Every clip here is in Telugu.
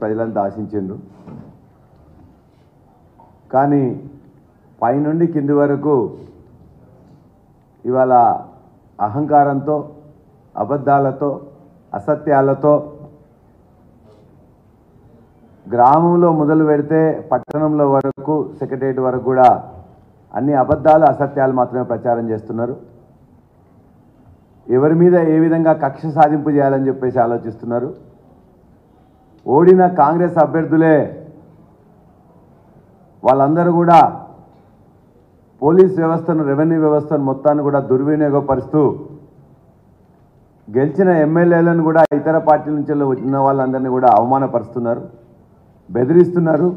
ప్రజలంతా ఆశించిండ్రు. కానీ పైనుండి కింది వరకు ఇవాళ అహంకారంతో, అబద్ధాలతో, అసత్యాలతో గ్రామంలో మొదలు పెడితే పట్టణంలో వరకు సెక్రటరియట్ వరకు కూడా అన్ని అబద్ధాలు, అసత్యాలు మాత్రమే ప్రచారం చేస్తున్నారు. ఎవరి మీద ఏ విధంగా కక్ష సాధింపు చేయాలని చెప్పేసి ఆలోచిస్తున్నారు. ఓడిన కాంగ్రెస్ అభ్యర్థులే వాళ్ళందరూ కూడా పోలీస్ వ్యవస్థను, రెవెన్యూ వ్యవస్థను మొత్తాన్ని కూడా దుర్వినియోగపరుస్తూ గెలిచిన ఎమ్మెల్యేలను కూడా ఇతర పార్టీల నుంచి ఉన్న వాళ్ళందరినీ కూడా అవమానపరుస్తున్నారు, బెదిరిస్తున్నారు.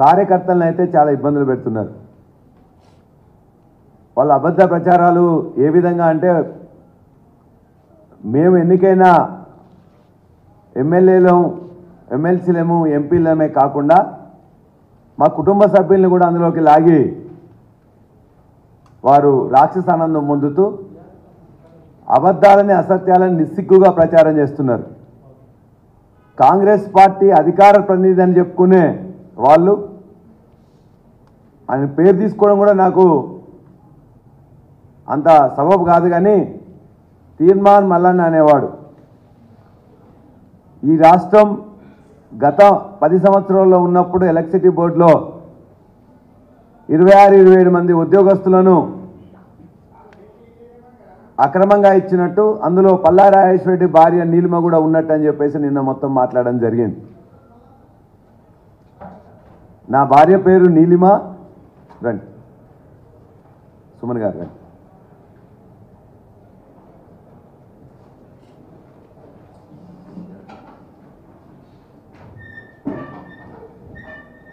కార్యకర్తలను అయితే చాలా ఇబ్బందులు పెడుతున్నారు. వాళ్ళ అబద్ధ ప్రచారాలు ఏ విధంగా అంటే, మేము ఎన్నికైన ఎమ్మెల్యేలు, ఎమ్మెల్సీలేము, ఎంపీలమే కాకుండా మా కుటుంబ సభ్యులను కూడా అందులోకి లాగి వారు రాక్షసానందం పొందుతూ అబద్ధాలని, అసత్యాలను నిస్సిగ్గుగా ప్రచారం చేస్తున్నారు. కాంగ్రెస్ పార్టీ అధికార ప్రతినిధి అని చెప్పుకునే వాళ్ళు, ఆయన పేరు తీసుకోవడం కూడా నాకు అంత సబబు కాదు, కానీ తీర్మాన్ మల్లన్న అనేవాడు ఈ రాష్ట్రం గత 10 సంవత్సరాల్లో ఉన్నప్పుడు ఎలక్ట్రిసిటీ బోర్డులో 26-27 మంది ఉద్యోగస్తులను అక్రమంగా ఇచ్చినట్టు, అందులో పల్లా రాజేశ్వరరెడ్డి భార్య నీలిమ కూడా ఉన్నట్టు అని చెప్పేసి నిన్న మొత్తం మాట్లాడడం జరిగింది. నా భార్య పేరు నీలిమ. రండి సుమన్ గారు రండి.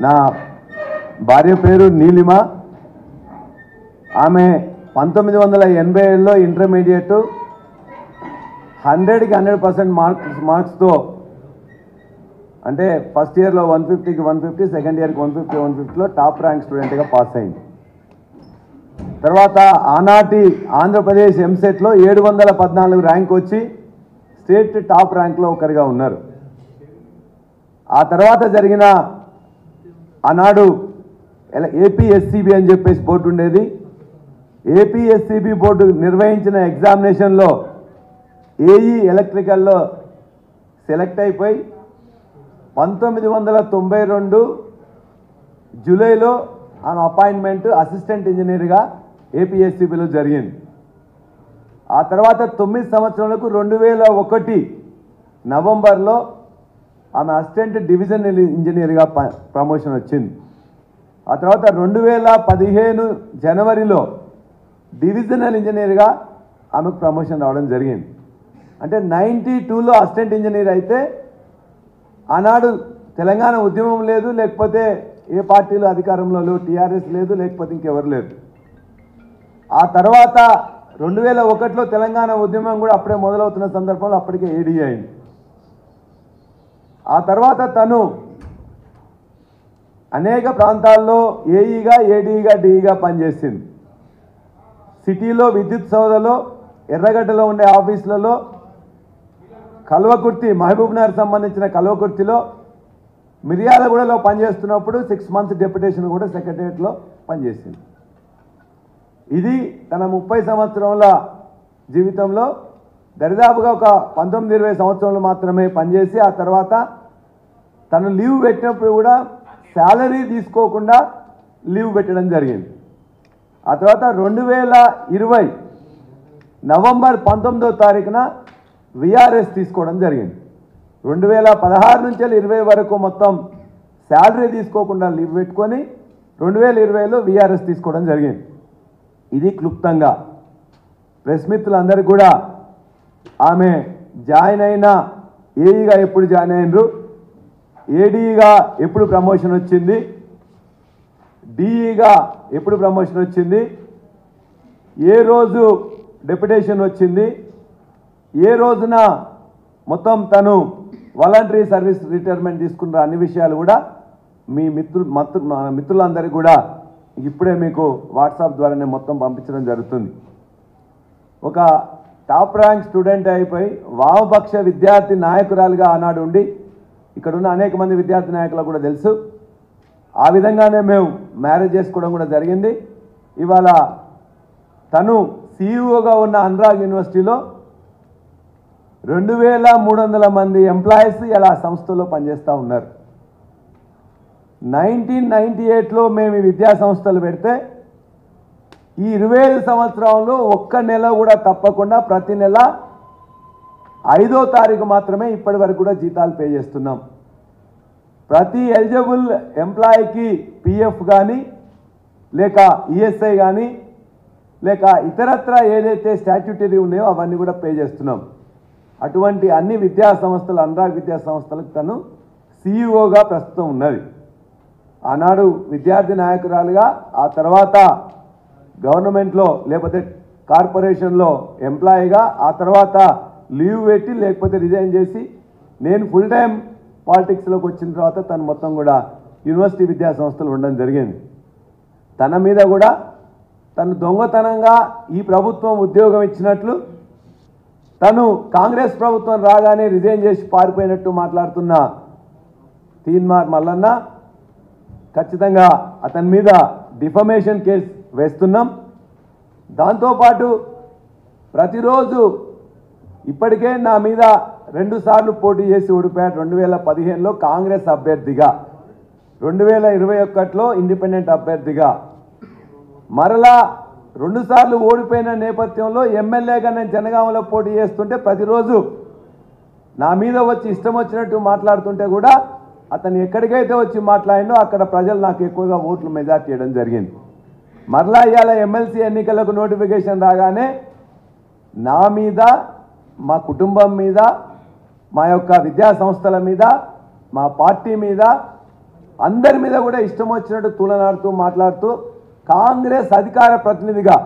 నా భార్య పేరు నీలిమ. ఆమె 1987లో ఇంటర్మీడియట్ 100కి 100% మార్క్స్తో, అంటే ఫస్ట్ ఇయర్లో 150కి 150, సెకండ్ ఇయర్కి 150-150లో టాప్ ర్యాంక్ స్టూడెంట్గా పాస్ అయింది. తర్వాత ఆనాటి ఆంధ్రప్రదేశ్ ఎంసెట్లో 714 ర్యాంక్ వచ్చి స్టేట్ టాప్ ర్యాంక్లో ఒకరిగా ఉన్నారు. ఆ తర్వాత జరిగిన ఆనాడు ఏపీఎస్సీబీ అని చెప్పేసి బోర్డు ఉండేది. ఏపీఎస్సీబీ బోర్డు నిర్వహించిన ఎగ్జామినేషన్లో ఏఈ ఎలక్ట్రికల్లో సెలెక్ట్ అయిపోయి 1992 జూలైలో ఆమె అపాయింట్మెంట్ అసిస్టెంట్ ఇంజనీర్గా ఏపీఎస్సీబీలో జరిగింది. ఆ తర్వాత 9 సంవత్సరాలకు 2001 నవంబర్లో ఆమె అసిస్టెంట్ డివిజన్ ఇంజనీర్గా ప్రమోషన్ వచ్చింది. ఆ తర్వాత 2015 జనవరిలో డివిజనల్ ఇంజనీర్గా ఆమెకు ప్రమోషన్ రావడం జరిగింది. అంటే 92లో అసిస్టెంట్ ఇంజనీర్ అయితే, ఆనాడు తెలంగాణ ఉద్యమం లేదు, లేకపోతే ఏ పార్టీలు అధికారంలో లేవు, టీఆర్ఎస్ లేదు, లేకపోతే ఇంకెవరు లేదు. ఆ తర్వాత 2001లో తెలంగాణ ఉద్యమం కూడా అప్పుడే మొదలవుతున్న సందర్భంలో అప్పటికే ఏడీ అయింది. ఆ తర్వాత తను అనేక ప్రాంతాల్లో ఏఈగా, ఏడీగా, డీఈగా పనిచేసింది. సిటీలో విద్యుత్ సౌధలో, ఎర్రగడ్డలో ఉండే ఆఫీసులలో, కల్వకుర్తి, మహబూబ్నగర్ సంబంధించిన కల్వకుర్తిలో, మిర్యాలగూడలో పనిచేస్తున్నప్పుడు 6 మంత్స్ డెప్యుటేషన్ కూడా సెక్రటరియట్లో పనిచేసింది. ఇది తన 30 సంవత్సరాల జీవితంలో దరిదాపుగా ఒక 19-20 సంవత్సరాలు మాత్రమే పనిచేసి, ఆ తర్వాత తను లీవ్ పెట్టినప్పుడు కూడా శాలరీ తీసుకోకుండా లీవ్ పెట్టడం జరిగింది. ఆ తర్వాత 2020 నవంబర్ 19వ తారీఖున విఆర్ఎస్ తీసుకోవడం జరిగింది. 2016 నుంచి 20 వరకు మొత్తం శాలరీ తీసుకోకుండా లీవ్ పెట్టుకొని 2020లో విఆర్ఎస్ తీసుకోవడం జరిగింది. ఇది క్లుప్తంగా ప్రెస్ మిత్రులందరికీ కూడా ఆమె జాయిన్ అయిన ఏఈగా ఎప్పుడు జాయిన్ అయినరు, ఏడీగా ఎప్పుడు ప్రమోషన్ వచ్చింది, డిఈగా ఎప్పుడు ప్రమోషన్ వచ్చింది, ఏ రోజు డెప్యుటేషన్ వచ్చింది, ఏ రోజున మొత్తం తను వాలంటరీ సర్వీస్ రిటైర్మెంట్ తీసుకున్న అన్ని విషయాలు కూడా మీ మిత్రులందరికీ కూడా ఇప్పుడే మీకు వాట్సాప్ ద్వారానే మొత్తం పంపించడం జరుగుతుంది. ఒక టాప్ ర్యాంక్ స్టూడెంట్ అయిపోయి వామపక్ష విద్యార్థి నాయకురాలుగా ఆనాడు ఉండి ఇక్కడ ఉన్న అనేక మంది విద్యార్థి నాయకులకు కూడా తెలుసు. ఆ విధంగానే మేము మ్యారేజ్ చేసుకోవడం కూడా జరిగింది. ఇవాళ తను సీఈఓగా ఉన్న అనురాగ్ యూనివర్సిటీలో 2300 మంది ఎంప్లాయీస్ ఇలా సంస్థలో పనిచేస్తూ ఉన్నారు. 1998లో మేము ఈ విద్యా సంస్థలు పెడితే ఈ 25 సంవత్సరంలో ఒక్క నెల కూడా తప్పకుండా ప్రతి నెల 5వ తారీఖు మాత్రమే ఇప్పటి వరకు కూడా జీతాలు పే చేస్తున్నాం. ప్రతి ఎలిజిబుల్ ఎంప్లాయీకి పిఎఫ్ కానీ లేక ఈఎస్ఐ కానీ లేక ఇతరత్ర ఏదైతే స్టాట్యూటరీ ఉన్నాయో అవన్నీ కూడా పే చేస్తున్నాం. అటువంటి అన్ని విద్యా సంస్థలు అనురాగ్ విద్యా సంస్థలకు తను సీఈఓగా ప్రస్తుతం ఉన్నది. ఆనాడు విద్యార్థి నాయకురాలుగా, ఆ తర్వాత గవర్నమెంట్లో లేకపోతే కార్పొరేషన్లో ఎంప్లాయీగా, ఆ తర్వాత లీవ్ పెట్టి లేకపోతే రిజైన్ చేసి నేను ఫుల్ టైం పాలిటిక్స్లోకి వచ్చిన తర్వాత తను మొత్తం కూడా యూనివర్సిటీ విద్యా సంస్థలు ఉండడం జరిగింది. తన మీద కూడా తను దొంగతనంగా ఈ ప్రభుత్వం ఉద్యోగం ఇచ్చినట్లు, తను కాంగ్రెస్ ప్రభుత్వం రాగానే రిజైన్ చేసి పారిపోయినట్టు మాట్లాడుతున్న తీన్మార్ మల్లన్న ఖచ్చితంగా అతని మీద డిఫమేషన్ కేసు వేస్తున్నాం. దాంతోపాటు ప్రతిరోజు ఇప్పటికే నా మీద 2 సార్లు పోటీ చేసి ఓడిపోయాడు. 2015లో కాంగ్రెస్ అభ్యర్థిగా, 2021లో ఇండిపెండెంట్ అభ్యర్థిగా, మరలా 2 సార్లు ఓడిపోయిన నేపథ్యంలో ఎమ్మెల్యేగా నేను జనగామలో పోటీ చేస్తుంటే ప్రతిరోజు నా మీద వచ్చి ఇష్టం వచ్చినట్టు మాట్లాడుతుంటే కూడా అతను ఎక్కడికైతే వచ్చి మాట్లాడినో అక్కడ ప్రజలు నాకు ఎక్కువగా ఓట్లు మెజార్టీ చేయడం జరిగింది. మరలా ఇవాళ ఎమ్మెల్సీ ఎన్నికలకు నోటిఫికేషన్ రాగానే నా మీద, మా కుటుంబం మీద, మా యొక్క విద్యా సంస్థల మీద, మా పార్టీ మీద, అందరి మీద కూడా ఇష్టం వచ్చినట్టు తూలనాడుతూ మాట్లాడుతూ కాంగ్రెస్ అధికార ప్రతినిధిగా,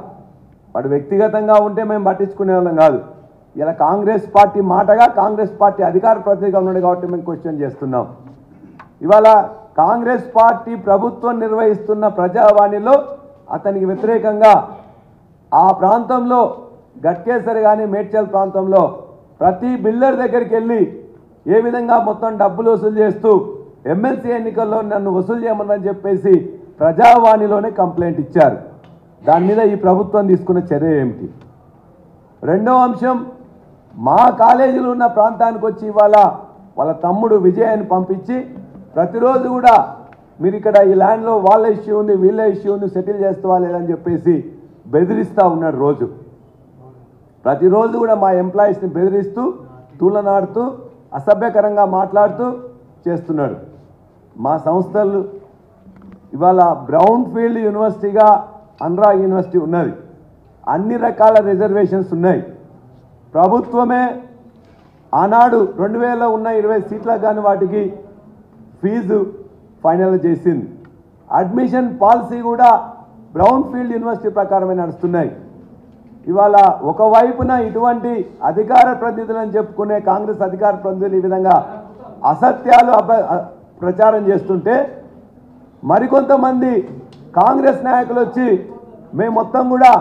వాడు వ్యక్తిగతంగా ఉంటే మేము పట్టించుకునే వాళ్ళం కాదు, ఇలా కాంగ్రెస్ పార్టీ మాటగా కాంగ్రెస్ పార్టీ అధికార ప్రతినిధిగా ఉన్నాడు కాబట్టి మేము క్వశ్చన్ చేస్తున్నాం. ఇవాళ కాంగ్రెస్ పార్టీ ప్రభుత్వం నిర్వహిస్తున్న ప్రజావాణిలో అతనికి వ్యతిరేకంగా ఆ ప్రాంతంలో గట్కేసరి కానీ మేడ్చల్ ప్రాంతంలో ప్రతి బిల్డర్ దగ్గరికి వెళ్ళి ఏ విధంగా మొత్తం డబ్బులు వసూలు చేస్తూ ఎమ్మెల్సీ ఎన్నికల్లో నన్ను వసూలు చేయమని చెప్పేసి ప్రజావాణిలోనే కంప్లైంట్ ఇచ్చారు. దాని మీద ఈ ప్రభుత్వం తీసుకున్న చర్య ఏమిటి? రెండవ అంశం, మా కాలేజీలు ఉన్న ప్రాంతానికి వచ్చి ఇవాళ వాళ్ళ తమ్ముడు విజయాన్ని పంపించి ప్రతిరోజు కూడా మీరు ఇక్కడ ఈ ల్యాండ్లో వాళ్ళ ఇష్యూ ఉంది, వీళ్ళ ఇష్యూ ఉంది, సెటిల్ చేస్తావా లేదని చెప్పేసి బెదిరిస్తూ ఉన్నాడు. ప్రతిరోజు కూడా మా ఎంప్లాయీస్ని బెదిరిస్తూ, తూలనాడుతూ, అసభ్యకరంగా మాట్లాడుతూ చేస్తున్నాడు. మా సంస్థలు ఇవాళ బ్రౌన్ ఫీల్డ్ యూనివర్సిటీగా అనురాగ్ యూనివర్సిటీ ఉన్నది. అన్ని రకాల రిజర్వేషన్స్ ఉన్నాయి. ప్రభుత్వమే ఆనాడు 2000 ఉన్న 20 సీట్లకు కానీ వాటికి ఫీజు ఫైనల్ చేసింది. అడ్మిషన్ పాలసీ కూడా బ్రౌన్ ఫీల్డ్ యూనివర్సిటీ ప్రకారమే నడుస్తున్నాయి. ఇవాళ ఒకవైపున ఇటువంటి అధికార ప్రతినిధులను చెప్పుకునే కాంగ్రెస్ అధికార ప్రతినిధులు ఈ విధంగా అసత్యాలు ప్రచారం చేస్తుంటే, మరికొంతమంది కాంగ్రెస్ నాయకులు వచ్చి మేము మొత్తం కూడా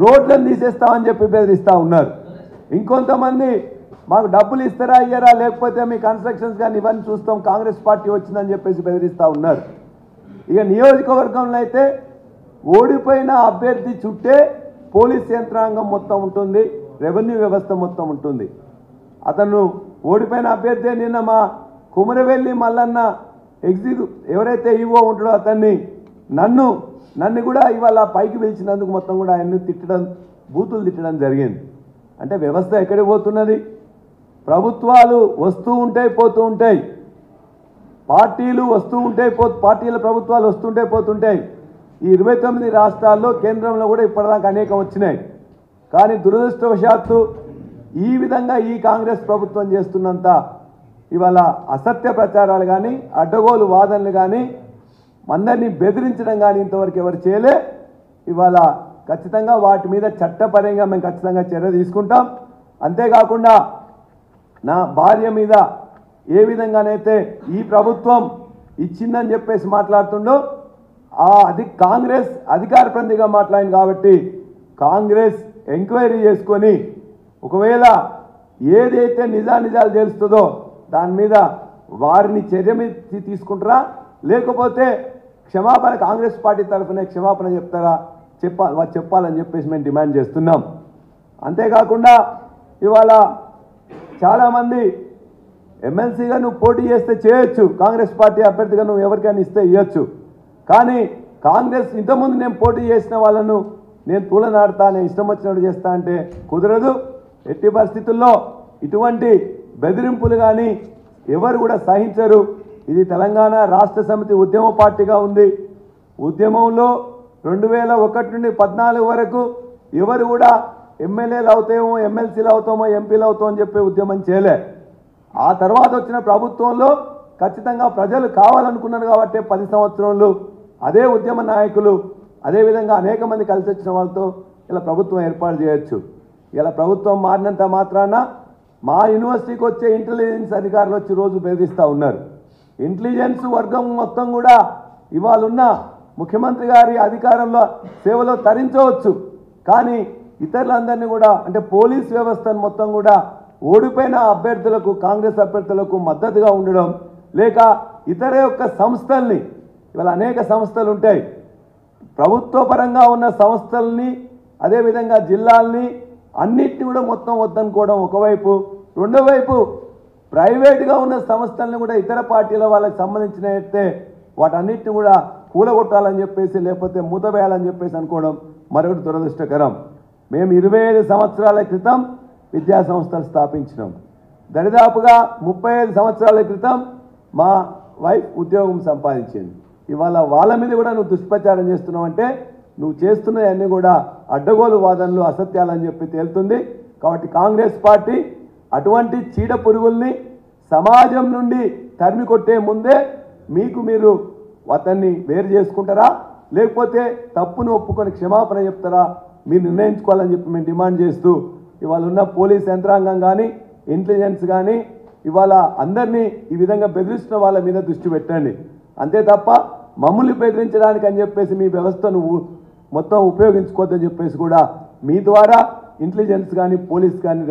రోడ్లను తీసేస్తామని చెప్పి బెదిరిస్తూ ఉన్నారు. ఇంకొంతమంది మాకు డబ్బులు ఇస్తారా ఇయ్యరా, లేకపోతే మీ కన్స్ట్రక్షన్స్ కానీ ఇవన్నీ చూస్తాం, కాంగ్రెస్ పార్టీ వచ్చిందని చెప్పేసి బెదిరిస్తూ ఉన్నారు. ఇక నియోజకవర్గంలో అయితే ఓడిపోయిన అభ్యర్థి చుట్టే పోలీస్ యంత్రాంగం మొత్తం ఉంటుంది, రెవెన్యూ వ్యవస్థ మొత్తం ఉంటుంది. అతను ఓడిపోయిన అభ్యర్థి నిన్న మా కుమరవెల్లి మల్లన్న ఎవరైతే ఈవో ఉంటాడో అతన్ని నన్ను కూడా ఇవాళ పైకి పిలిచినందుకు మొత్తం కూడా ఆయన్ని తిట్టడం, బూతులు తిట్టడం జరిగింది. అంటే వ్యవస్థ ఎక్కడికి పోతున్నది? ప్రభుత్వాలు వస్తూ ఉంటాయి, పోతూ ఉంటాయి. పార్టీలు వస్తూ ఉంటాయి, పార్టీల ప్రభుత్వాలు వస్తుంటే పోతుంటాయి. ఈ 29 రాష్ట్రాల్లో కేంద్రంలో కూడా ఇప్పటిదాకా అనేకం వచ్చినాయి. కానీ దురదృష్టవశాత్తు ఈ విధంగా ఈ కాంగ్రెస్ ప్రభుత్వం చేస్తున్నంత ఇవాళ అసత్య ప్రచారాలు కానీ, అడ్డగోలు వాదనలు కానీ, అందరినీ బెదిరించడం కానీ ఇంతవరకు ఎవరు చేయలే. ఇవాళ ఖచ్చితంగా వాటి మీద చట్టపరంగా మేము ఖచ్చితంగా చర్య తీసుకుంటాం. అంతేకాకుండా నా భార్య మీద ఏ విధంగానైతే ఈ ప్రభుత్వం ఇచ్చిందని చెప్పేసి మాట్లాడుతుండో, కాంగ్రెస్ అధికార ప్రతినిధిగా మాట్లాడింది కాబట్టి కాంగ్రెస్ ఎంక్వైరీ చేసుకొని ఒకవేళ ఏదైతే నిజానిజాలు తెలుస్తుందో దాని మీద వారిని చర్య మీద తీసుకుంటారా లేకపోతే క్షమాపణ కాంగ్రెస్ పార్టీ తరఫున క్షమాపణ చెప్తారా చెప్పాలని చెప్పేసి మేము డిమాండ్ చేస్తున్నాం. అంతేకాకుండా ఇవాళ చాలామంది ఎమ్మెల్సీగా నువ్వు పోటీ చేస్తే చేయొచ్చు, కాంగ్రెస్ పార్టీ అభ్యర్థిగా నువ్వు ఎవరికైనా ఇస్తే ఇవ్వచ్చు. కానీ కాంగ్రెస్ ఇంతకుముందు నేను పోటీ చేసిన వాళ్ళను నేను తూలనాడుతా, నేను ఇష్టం వచ్చినట్టు చేస్తా అంటే కుదరదు. ఎట్టి పరిస్థితుల్లో ఇటువంటి బెదిరింపులు కానీ ఎవరు కూడా సహించరు. ఇది తెలంగాణ రాష్ట్ర సమితి ఉద్యమ పార్టీగా ఉంది. ఉద్యమంలో 2001 నుండి 14 వరకు ఎవరు కూడా ఎమ్మెల్యేలు అవుతామో ఎమ్మెల్సీలు అవుతామో ఎంపీలు అవుతామో అని చెప్పి ఉద్యమం చేయలే. ఆ తర్వాత వచ్చిన ప్రభుత్వంలో ఖచ్చితంగా ప్రజలు కావాలనుకున్నారు కాబట్టి 10 సంవత్సరాలు అదే ఉద్యమ నాయకులు అదేవిధంగా అనేక మంది కలిసి వచ్చిన వాళ్ళతో ఇలా ప్రభుత్వం ఏర్పాటు చేయొచ్చు. ఇలా ప్రభుత్వం మారినంత మాత్రాన మా యూనివర్సిటీకి వచ్చే ఇంటెలిజెన్స్ అధికారులు వచ్చి రోజు బెదిరిస్తూ ఉన్నారు. ఇంటెలిజెన్స్ వర్గం మొత్తం కూడా ఇవాళ ఉన్న ముఖ్యమంత్రి గారి అధికారంలో సేవలో తరించవచ్చు, కానీ ఇతరులందరినీ కూడా అంటే పోలీస్ వ్యవస్థను మొత్తం కూడా ఓడిపోయిన అభ్యర్థులకు కాంగ్రెస్ అభ్యర్థులకు మద్దతుగా ఉండడం లేక ఇతర యొక్క సంస్థల్ని ఇవాళ అనేక సంస్థలు ఉంటాయి, ప్రభుత్వ పరంగా ఉన్న సంస్థల్ని అదేవిధంగా జిల్లాల్ని అన్నిటిని కూడా మొత్తం వద్దనుకోవడం ఒకవైపు, రెండో వైపు ప్రైవేట్గా ఉన్న సంస్థల్ని కూడా ఇతర పార్టీల వాళ్ళకి సంబంధించినట్టే వాటన్నిటిని కూడా కూలగొట్టాలని చెప్పేసి లేకపోతే మూతవేయాలని చెప్పేసి అనుకోవడం మరొకటి దురదృష్టకరం. మేము 25 సంవత్సరాల క్రితం విద్యా సంస్థలు స్థాపించినాం. దరిదాపుగా 35 సంవత్సరాల క్రితం మా వైఫ్ ఉద్యోగం సంపాదించింది. ఇవాళ వాళ్ళ మీద కూడా నువ్వు దుష్ప్రచారం చేస్తున్నావు అంటే నువ్వు చేస్తున్నవన్నీ కూడా అడ్డగోలు వాదనలు అసత్యాలని చెప్పి తేలుతుంది. కాబట్టి కాంగ్రెస్ పార్టీ అటువంటి చీడ పురుగుల్ని సమాజం నుండి తరిమి కొట్టే ముందే మీరు అతన్ని వేరు చేసుకుంటారా లేకపోతే తప్పును ఒప్పుకొని క్షమాపణ చెప్తారా మీరు నిర్ణయించుకోవాలని చెప్పి మేము డిమాండ్ చేస్తూ ఇవాళ ఉన్న పోలీస్ యంత్రాంగం కానీ ఇంటెలిజెన్స్ కానీ ఇవాళ అందరినీ ఈ విధంగా బెదిరిస్తున్న వాళ్ళ మీద దృష్టి పెట్టండి. అంతే తప్ప మమ్మల్ని బెదిరించడానికి అని చెప్పేసి మీ వ్యవస్థను మొత్తం ఉపయోగించుకోవద్దని చెప్పేసి కూడా మీ ద్వారా ఇంటెలిజెన్స్ కానీ పోలీస్ కానీ